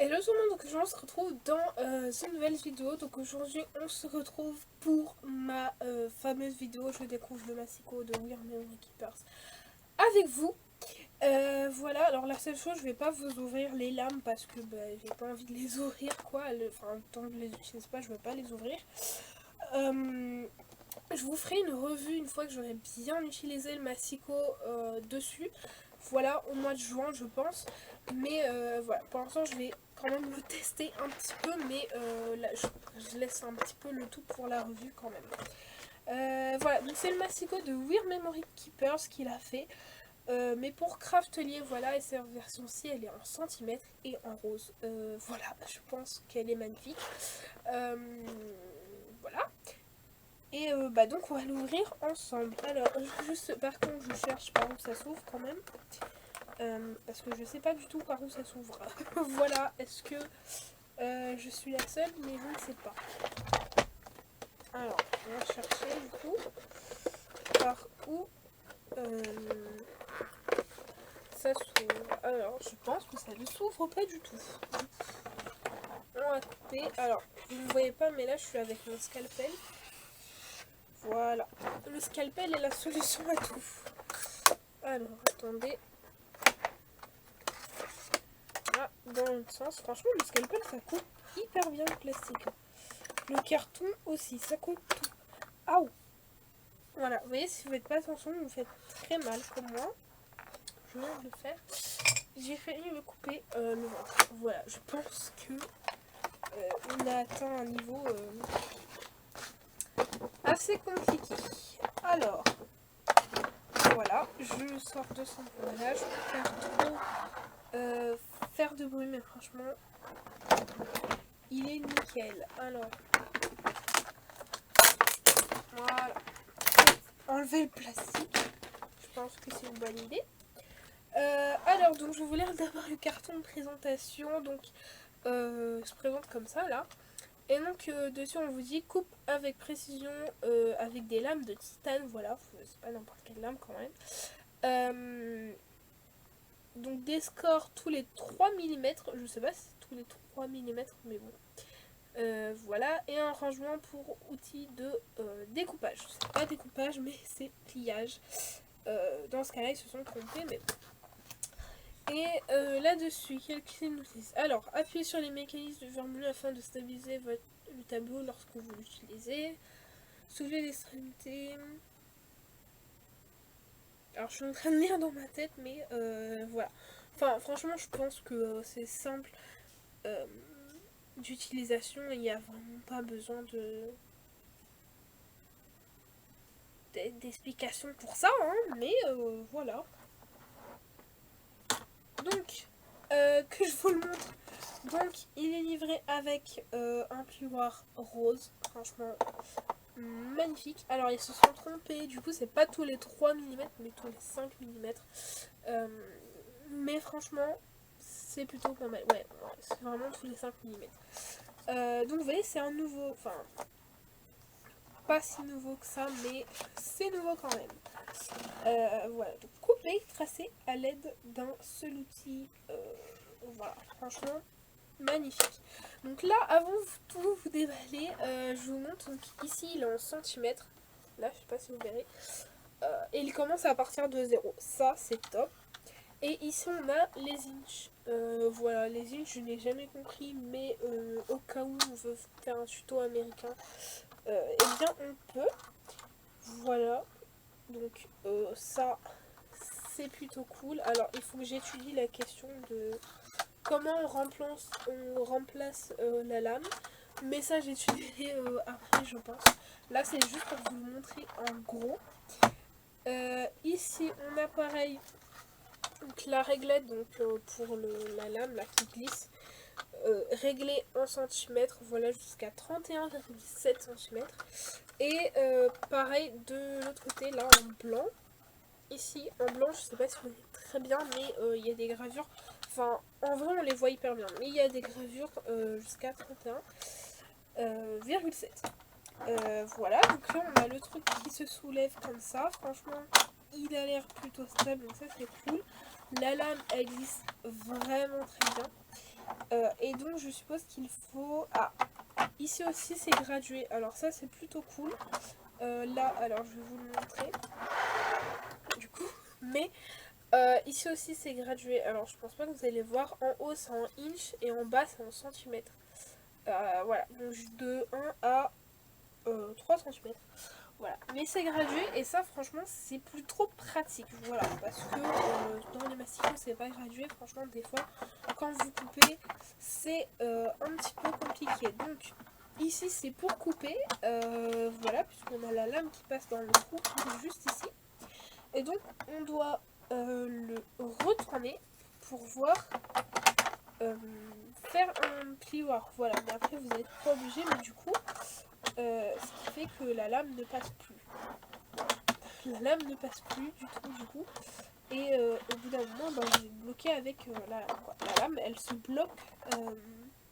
Hello tout le monde, donc aujourd'hui on se retrouve dans une nouvelle vidéo. Donc aujourd'hui on se retrouve pour ma fameuse vidéo Je découvre le massicot de We're Memory Keepers avec vous. Voilà, alors la seule chose, je vais pas vous ouvrir les lames parce que j'ai pas envie de les ouvrir quoi. Enfin, tant que je les utilise pas, je veux pas les ouvrir. Je vous ferai une revue une fois que j'aurai bien utilisé le massicot dessus. Voilà, au mois de juin je pense. Mais voilà, pour l'instant je vais quand même le tester un petit peu. Mais là, je laisse un petit peu le tout pour la revue quand même. Voilà, donc c'est le massicot de We're Memory Keepers qu'il a fait. Mais pour Craftelier, voilà, et cette version-ci elle est en centimètres et en rose. Voilà, je pense qu'elle est magnifique. Voilà. Et donc on va l'ouvrir ensemble. Alors, juste par contre, je cherche par où ça s'ouvre quand même. Parce que je sais pas du tout par où ça s'ouvre. Voilà, est-ce que je suis la seule? Mais je ne sais pas. Alors, on va chercher du coup par où ça s'ouvre. Alors, je pense que ça ne s'ouvre pas du tout. On va couper. Alors, vous ne voyez pas, mais là je suis avec mon scalpel. Voilà. Le scalpel est la solution à tout. Alors, attendez. Ah, dans l'autre sens. Franchement, le scalpel, ça coupe hyper bien le plastique. Le carton aussi, ça coupe tout. Aouh! Voilà, vous voyez, si vous faites pas attention, vous faites très mal comme moi. Je viens de le faire. J'ai failli me couper le ventre. Voilà, je pense que on a atteint un niveau assez compliqué. Alors, voilà, je sors de son emballage pour faire trop faire de bruit, mais franchement, il est nickel. Alors, voilà. Enlever le plastique, je pense que c'est une bonne idée. Alors, donc je vais vous lire d'abord le carton de présentation. Donc, se présente comme ça là. Et donc, dessus, on vous dit coupe avec précision avec des lames de titane. Voilà, c'est pas n'importe quelle lame quand même. Donc, des scores tous les 3 mm. Je sais pas si c'est tous les 3 mm, mais bon. Voilà, et un rangement pour outils de découpage. C'est pas découpage, mais c'est pliage. Dans ce cas-là, ils se sont trompés, mais bon. Et là-dessus, quelques notices. Alors, appuyez sur les mécanismes du vermoulu afin de stabiliser le tableau lorsque vous l'utilisez. Soulevez l'extrémité. Alors, je suis en train de lire dans ma tête, mais voilà. Enfin, franchement, je pense que c'est simple d'utilisation. Il n'y a vraiment pas besoin d'explications pour ça, hein, mais voilà. Donc, que je vous le montre. Donc, il est livré avec un plioir rose, franchement magnifique. Alors, ils se sont trompés, du coup, c'est pas tous les 3 mm, mais tous les 5 mm. Mais franchement, c'est plutôt pas mal. Ouais, c'est vraiment tous les 5 mm. Donc, vous voyez, c'est un nouveau, enfin, pas si nouveau que ça, mais c'est nouveau quand même. Voilà, donc couper, tracer à l'aide d'un seul outil. Voilà, franchement, magnifique. Donc là, avant de tout vous déballer, je vous montre. Donc ici, il est en centimètres. Là, je sais pas si vous verrez. Et il commence à partir de 0. Ça, c'est top. Et ici, on a les inches. Voilà, les inches, je n'ai jamais compris, mais au cas où on veut faire un tuto américain, eh bien, on peut. Voilà. Donc, ça, c'est plutôt cool. Alors, il faut que j'étudie la question de comment on remplace la lame. Mais ça, j'étudierai après, je pense. Là, c'est juste pour vous le montrer en gros. Ici, on a pareil donc, la réglette donc, pour la lame là, qui glisse. Réglée en centimètres, voilà, jusqu'à 31,7 cm. Et pareil, de l'autre côté, là, en blanc. Ici, en blanc, je sais pas si vous voyez très bien, mais il y a des gravures. Enfin, en vrai, on les voit hyper bien. Mais il y a des gravures jusqu'à 31,7. Voilà, donc là, on a le truc qui se soulève comme ça. Franchement, il a l'air plutôt stable, donc ça, c'est cool. La lame, elle glisse vraiment très bien. Et donc je suppose qu'il faut... Ah, ici aussi c'est gradué, alors ça c'est plutôt cool. Là, alors je vais vous le montrer, du coup, mais ici aussi c'est gradué, alors je pense pas que vous allez voir, en haut c'est en inch et en bas c'est en centimètres. Voilà, donc de 1 à 3 cm. Voilà, mais c'est gradué et ça franchement c'est plus trop pratique, voilà, parce que dans les masticots c'est pas gradué, franchement des fois quand vous coupez c'est un petit peu compliqué. Donc ici c'est pour couper, voilà, puisqu'on a la lame qui passe dans le trou qui est juste ici, et donc on doit le retourner pour voir faire un plioir, voilà, mais après vous n'êtes pas obligé, mais du coup ce qui fait que la lame ne passe plus. La lame ne passe plus du tout, du coup. Et au bout d'un moment, bah, vous êtes bloqué avec la lame, quoi. La lame, elle se bloque.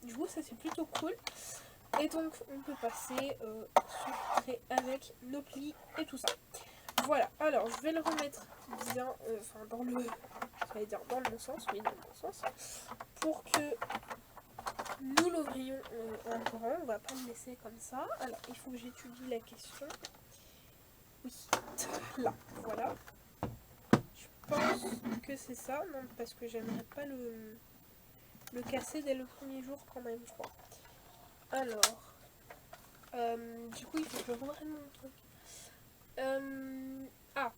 Du coup, ça c'est plutôt cool. Et donc, on peut passer sur le trait avec nos plis et tout ça. Voilà, alors je vais le remettre bien, enfin dans le, j'allais dire dans le bon sens, oui dans le bon sens, pour que nous l'ouvrions en grand. On va pas le laisser comme ça. Alors, il faut que j'étudie la question. Oui, là, voilà. Je pense que c'est ça, non, parce que j'aimerais pas le casser dès le premier jour quand même, je crois. Alors, du coup, il faut que je reprenne mon truc. Ah.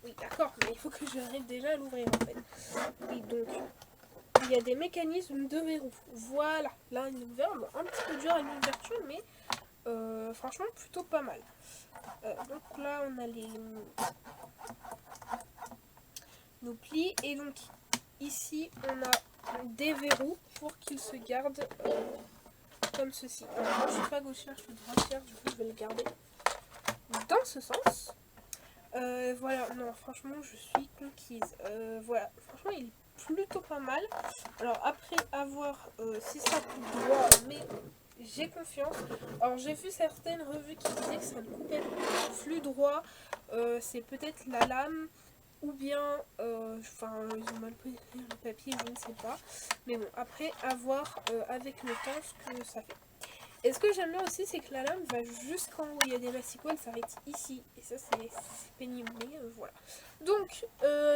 Oui, d'accord, mais il faut que j'arrive déjà à l'ouvrir en fait. Oui, donc, il y a des mécanismes de verrou. Voilà, là, il est ouvert, bon, un petit peu dur à l'ouverture, mais franchement, plutôt pas mal. Donc là, on a nos plis, et donc ici, on a des verrous pour qu'ils se gardent comme ceci. Alors, moi, je suis pas gauchère, je suis droitière, du coup, je vais le garder dans ce sens. Voilà, non, franchement, je suis conquise. Voilà, franchement, il est plutôt pas mal. Alors, après avoir, si ça coupe droit, mais j'ai confiance. Alors, j'ai vu certaines revues qui disaient que ça ne coupait plus droit. C'est peut-être la lame, ou bien, enfin, ils ont mal pris le papier, je ne sais pas. Mais bon, après, à voir avec le temps ce que ça fait. Et ce que j'aime bien aussi, c'est que la lame va jusqu'en haut. Il y a des masticots, elle s'arrête ici. Et ça, c'est pénible, mais voilà. Donc,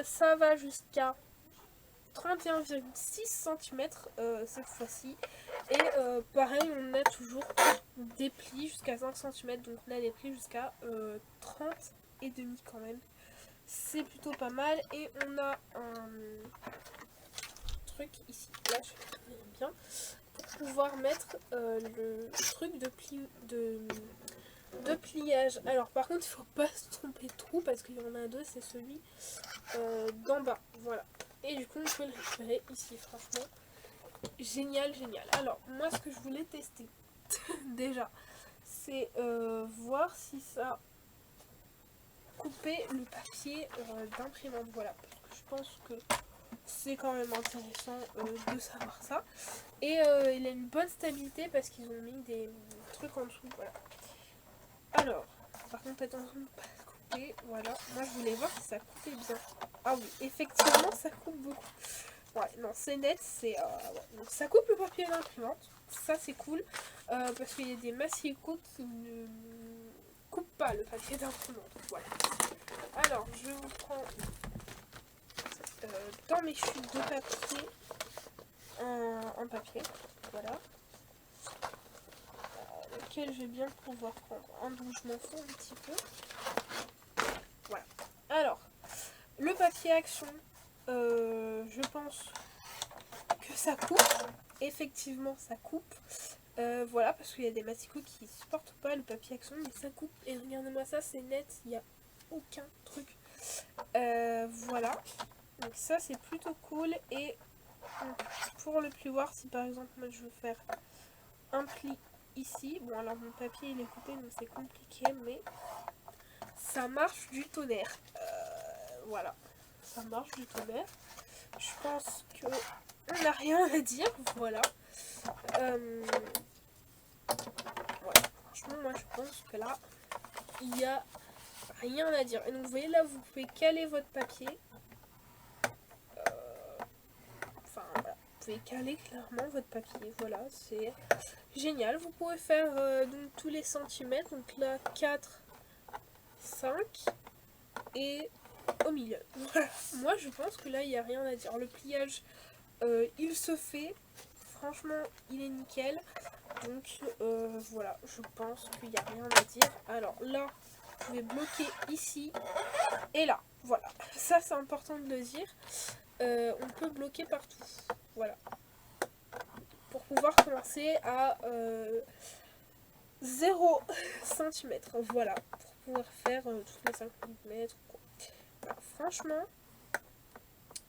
ça va jusqu'à 31,6 cm cette fois-ci. Et pareil, on a toujours des plis jusqu'à 5 cm. Donc, on a des plis jusqu'à 30 et demi quand même. C'est plutôt pas mal. Et on a un truc ici. Là, je vais bien. Pour pouvoir mettre le truc de pliage. Alors par contre il faut pas se tromper trop parce qu'il y en a deux, c'est celui d'en bas, voilà, et du coup on peut le récupérer ici. Franchement génial, génial. Alors moi ce que je voulais tester déjà c'est voir si ça coupait le papier d'imprimante, voilà, parce que je pense que c'est quand même intéressant de savoir ça. Et il a une bonne stabilité parce qu'ils ont mis des trucs en dessous, voilà. Alors, par contre attention de ne pas se couper, voilà. Moi je voulais voir si ça coupait bien. Ah oui, effectivement ça coupe beaucoup. Ouais, non, c'est net, c'est... ouais. Donc ça coupe le papier d'imprimante, ça c'est cool, parce qu'il y a des massicots qui ne coupent pas le papier d'imprimante, voilà. Alors, je vous prends dans mes chutes de papier en papier, voilà, lequel je vais bien pouvoir prendre un dont je m'en fous un petit peu. Voilà. Alors, le papier action, je pense que ça coupe. Effectivement, ça coupe. Voilà, parce qu'il y a des masticots qui supportent pas le papier action, mais ça coupe. Et regardez-moi ça, c'est net, il n'y a aucun truc. Voilà. Donc ça, c'est plutôt cool. Et donc, pour le plioir, si par exemple, moi je veux faire un pli ici. Bon, alors mon papier il est coupé, donc c'est compliqué, mais ça marche du tonnerre. Voilà, ça marche du tonnerre. Je pense que on n'a rien à dire, voilà. Voilà. Franchement, moi je pense que là, il y a rien à dire. Et donc vous voyez là, vous pouvez caler votre papier. Enfin voilà, vous pouvez caler clairement votre papier. Voilà, c'est génial. Vous pouvez faire donc tous les centimètres. Donc là 4, 5 et au milieu. Voilà. Moi je pense que là il n'y a rien à dire. Le pliage il se fait. Franchement il est nickel. Donc voilà, je pense qu'il n'y a rien à dire. Alors là, vous pouvez bloquer ici et là. Voilà, ça c'est important de le dire. On peut bloquer partout. Voilà. Pour pouvoir commencer à 0 cm. Voilà. Pour pouvoir faire toutes les 5 mètres. Voilà. Franchement,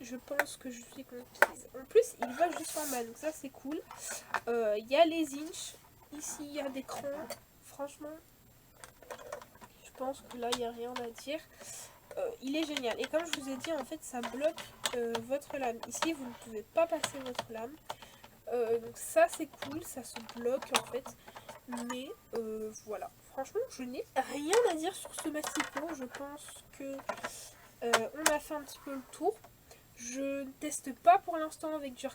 je pense que je suis conquise. En plus, il va jusqu'en bas. Donc ça c'est cool. Il y a les inches. Ici, il y a des crans. Franchement, je pense que là, il n'y a rien à dire. Il est génial. Et comme je vous ai dit, en fait, ça bloque votre lame. Ici, vous ne pouvez pas passer votre lame. Donc ça, c'est cool. Ça se bloque, en fait. Mais voilà. Franchement, je n'ai rien à dire sur ce mastico. Je pense que on a fait un petit peu le tour. Je ne teste pas pour l'instant avec du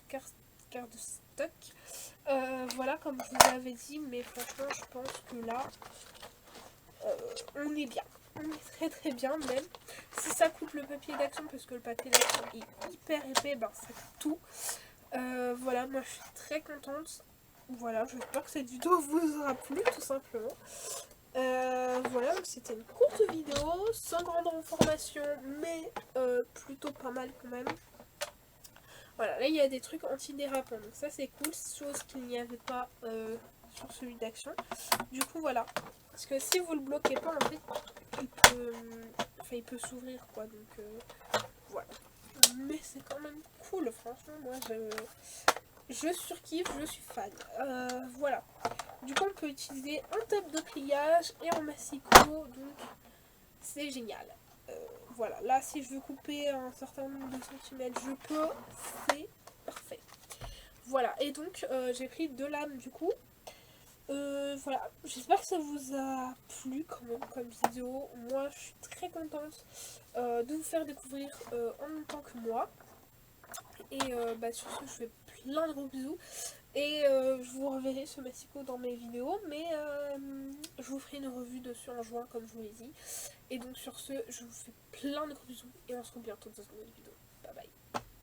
cardstock. Voilà, comme je vous avais dit. Mais franchement, je pense que là... on est bien, on est très bien même. Si ça coupe le papier d'action, parce que le papier d'action est hyper épais, ben ça coupe tout. Voilà, moi je suis très contente. Voilà, j'espère que cette vidéo vous aura plu tout simplement. Voilà, c'était une courte vidéo, sans grande information, mais plutôt pas mal quand même. Voilà, là il y a des trucs antidérapants, donc ça c'est cool, chose qu'il n'y avait pas sur celui d'action. Du coup voilà, parce que si vous le bloquez pas en fait, il peut s'ouvrir quoi, donc voilà. Mais c'est quand même cool, franchement, moi je surkiffe, je suis fan. Voilà, du coup on peut utiliser un tape de pliage et un massicot, donc c'est génial. Voilà, là si je veux couper un certain nombre de centimètres, je peux, c'est parfait. Voilà, et donc j'ai pris 2 lames du coup. Voilà, j'espère que ça vous a plu quand même comme vidéo. Moi je suis très contente de vous faire découvrir en même temps que moi. Et sur ce, je fais plein de gros bisous. Et je vous reverrai ce massicot dans mes vidéos, mais je vous ferai une revue dessus en juin comme je vous l'ai dit. Et donc sur ce, je vous fais plein de gros bisous et on se retrouve bientôt dans une nouvelle vidéo.